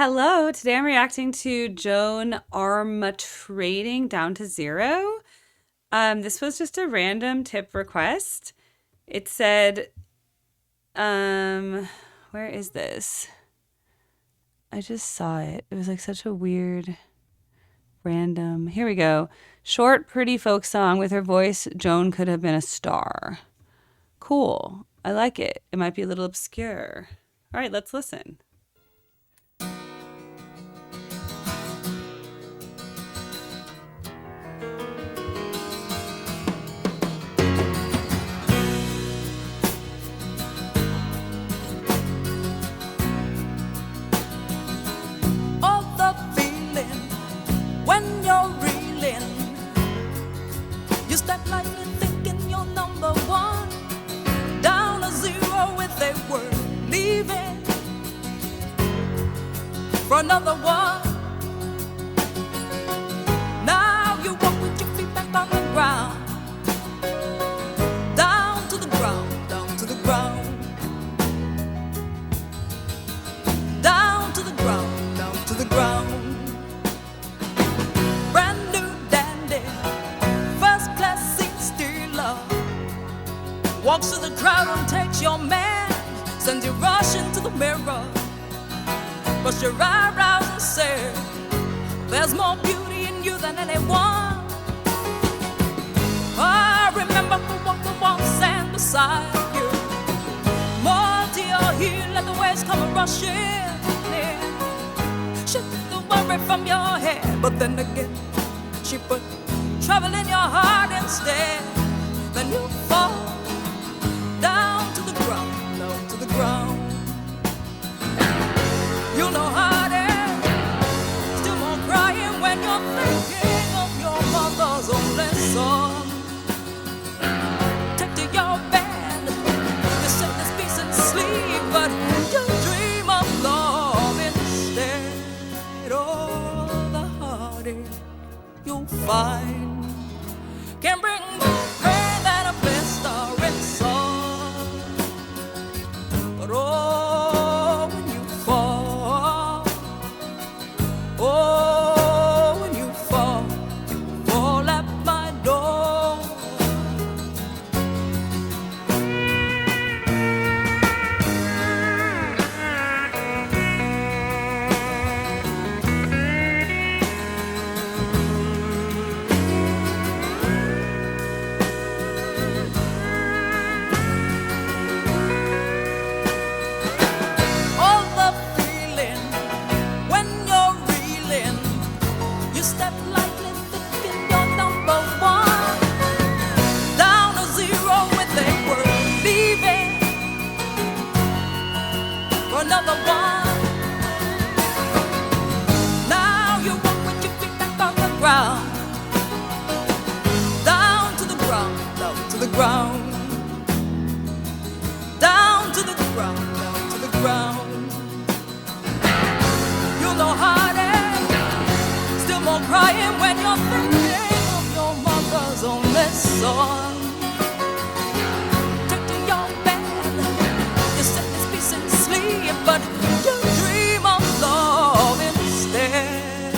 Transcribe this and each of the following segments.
Hello, today I'm reacting to Joan Armatrading Down to Zero. This was just a random tip request. It said, um, where is this? I just saw it. It was like such a weird, random. Here we go. Short, pretty folk song with her voice. Joan could have been a star. Cool. I like it. It might be a little obscure. All right, let's listen. All the feeling when you're reeling, you step lightly thinking you're number one, down a zero with a word, leaving for another one. Now you walk with your feet back on the ground, down to the ground, down to the ground, down to the ground, down to the ground. Brand new dandy, first class seat stealer, walks through the crowd and takes your man, sends you rushing to the mirror, brush your eyebrows and say, there's more beauty in you than anyone. I remember who walks stand beside you, more to your heel, let the waves come rushing in. Shake the worry from your head, but then again, she put trouble in your heart instead. Then you fall down to the ground, down to the ground. You know how it is, still more crying when you're thinking of your mother's only son. Take to your bed, you say this peace and sleep, but you dream of love instead. Oh, the heartache you'll find can bring more pain than a blistering sun. But oh, when you fall, oh, when you fall at my door. All the feeling when you're reeling, you step lightly thinking you're number one, down a zero with a word, leaving for another one. Now you walk with your feet back on the ground, down to the ground, down to the ground, down to the ground, down to the ground. You know how it is, still more crying when you're thinking of your mother's only son. Take to your bed, you say this peace and sleep, but you dream of love instead.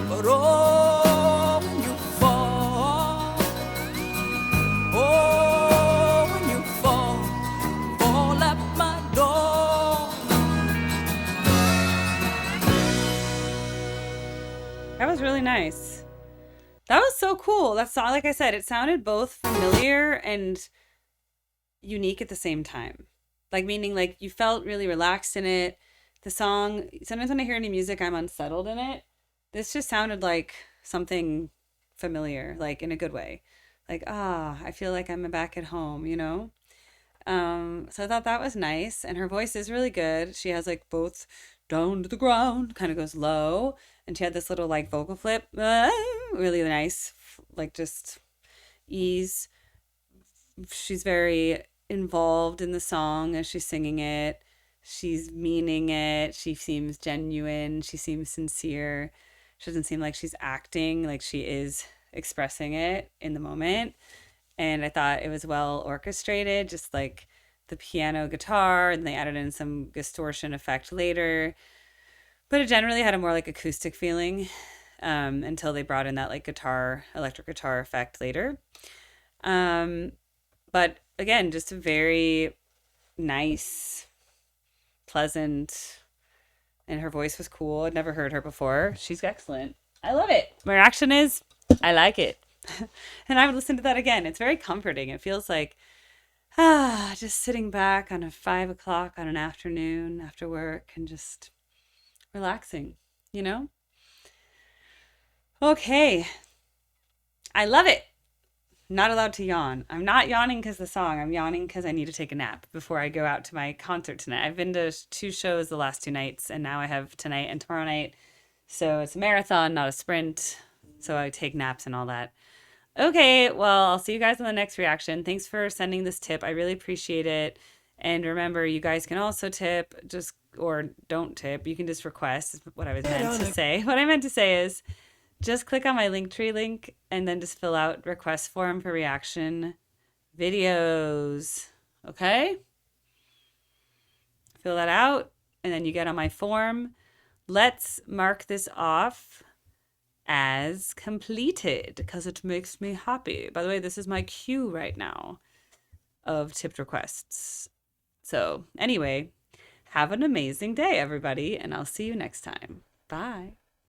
But oh, when you fall, oh, when you fall at my door. That was really nice. That was so cool. That song, like I said, it sounded both familiar and unique at the same time. Like, meaning, like, you felt really relaxed in it. The song, sometimes when I hear any music, I'm unsettled in it. This just sounded like something familiar, like in a good way. Like, I feel like I'm back at home, you know? So I thought that was nice. And her voice is really good. She has like both down to the ground, kind of goes low. And she had this little like vocal flip, really nice, like just ease. She's very involved in the song as she's singing it. She's meaning it. She seems genuine. She seems sincere. She doesn't seem like she's acting, like she is expressing it in the moment. And I thought it was well orchestrated, just like the piano guitar, and they added in some distortion effect later. But it generally had a more like acoustic feeling until they brought in that like electric guitar effect later. Um, but again, just a very nice, pleasant, and her voice was cool. I'd never heard her before. She's excellent. I love it. My reaction is, I like it. And I would listen to that again. It's very comforting. It feels like, just sitting back on a 5 o'clock on an afternoon after work and just relaxing, you know? Okay. I love it. Not allowed to yawn. I'm not yawning because of the song. I'm yawning because I need to take a nap before I go out to my concert tonight. I've been to 2 shows the last 2 nights, and now I have tonight and tomorrow night. So it's a marathon, not a sprint. So I take naps and all that. Okay, well, I'll see you guys in the next reaction. Thanks for sending this tip. I really appreciate it. And remember, you guys can also tip, just or don't tip. You can just request. Is what I was meant to say. What I meant to say is just click on my Linktree link and then just fill out request form for reaction videos. Okay? Fill that out and then you get on my form. Let's mark this off as completed because it makes me happy. By the way, this is my queue right now of tipped requests. So, anyway, have an amazing day, everybody, and I'll see you next time. Bye.